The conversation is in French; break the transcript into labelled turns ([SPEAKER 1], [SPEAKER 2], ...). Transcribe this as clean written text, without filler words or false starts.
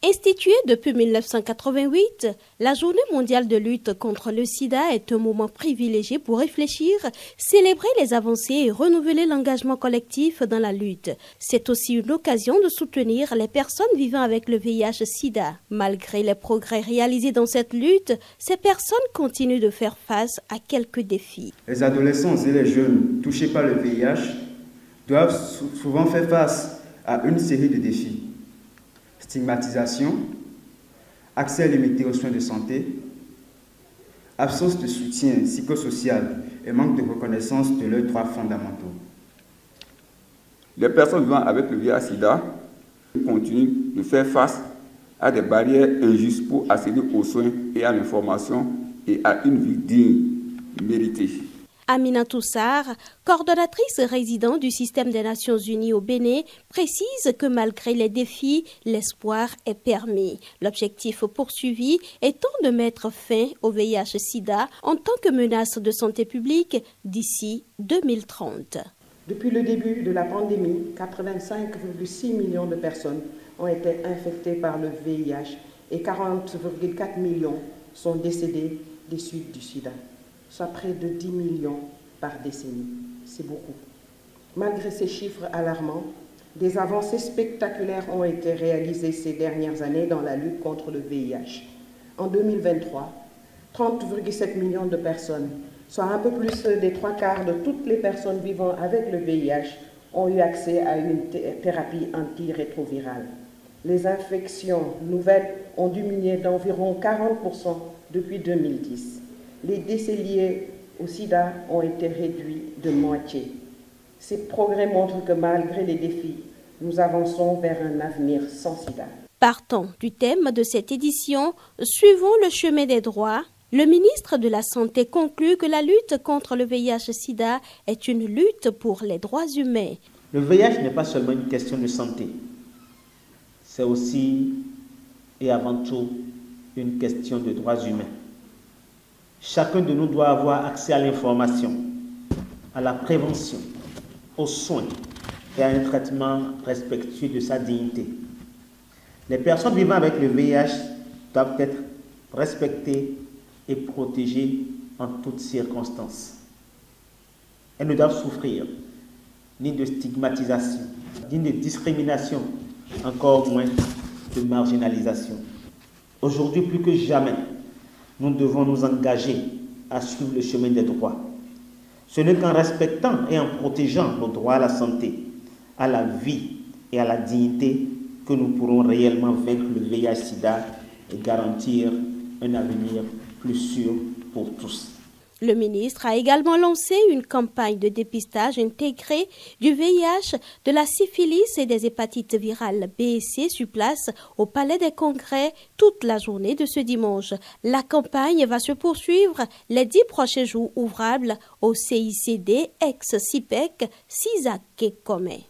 [SPEAKER 1] Instituée depuis 1988, la Journée mondiale de lutte contre le sida est un moment privilégié pour réfléchir, célébrer les avancées et renouveler l'engagement collectif dans la lutte. C'est aussi une occasion de soutenir les personnes vivant avec le VIH-Sida. Malgré les progrès réalisés dans cette lutte, ces personnes continuent de faire face à quelques défis.
[SPEAKER 2] Les adolescents et les jeunes touchés par le VIH doivent souvent faire face à une série de défis. Stigmatisation, accès limité aux soins de santé, absence de soutien psychosocial et manque de reconnaissance de leurs droits fondamentaux.
[SPEAKER 3] Les personnes vivant avec le VIH-Sida continuent de faire face à des barrières injustes pour accéder aux soins et à l'information et à une vie digne, méritée.
[SPEAKER 1] Aminatou Sarr, coordonnatrice résidente du système des Nations Unies au Bénin, précise que malgré les défis, l'espoir est permis. L'objectif poursuivi étant de mettre fin au VIH-Sida en tant que menace de santé publique d'ici 2030.
[SPEAKER 4] Depuis le début de la pandémie, 85,6 millions de personnes ont été infectées par le VIH et 40,4 millions sont décédées des suites du sida, soit près de 10 millions par décennie. C'est beaucoup. Malgré ces chiffres alarmants, des avancées spectaculaires ont été réalisées ces dernières années dans la lutte contre le VIH. En 2023, 30,7 millions de personnes, soit un peu plus des 3/4 de toutes les personnes vivant avec le VIH, ont eu accès à une thérapie antirétrovirale. Les infections nouvelles ont diminué d'environ 40% depuis 2010. Les décès liés au sida ont été réduits de moitié. Ces progrès montrent que malgré les défis, nous avançons vers un avenir sans sida.
[SPEAKER 1] Partant du thème de cette édition, suivons le chemin des droits. Le ministre de la Santé conclut que la lutte contre le VIH-Sida est une lutte pour les droits humains.
[SPEAKER 5] Le VIH n'est pas seulement une question de santé, c'est aussi et avant tout une question de droits humains. Chacun de nous doit avoir accès à l'information, à la prévention, aux soins et à un traitement respectueux de sa dignité. Les personnes vivant avec le VIH doivent être respectées et protégées en toutes circonstances. Elles ne doivent souffrir ni de stigmatisation, ni de discrimination, encore moins de marginalisation. Aujourd'hui, plus que jamais, nous devons nous engager à suivre le chemin des droits. Ce n'est qu'en respectant et en protégeant nos droits à la santé, à la vie et à la dignité que nous pourrons réellement vaincre le VIH-Sida et garantir un avenir plus sûr pour tous.
[SPEAKER 1] Le ministre a également lancé une campagne de dépistage intégrée du VIH, de la syphilis et des hépatites virales B et C sur place au Palais des Congrès toute la journée de ce dimanche. La campagne va se poursuivre les 10 prochains jours ouvrables au CICD ex-CIPEC Sisaké Komé.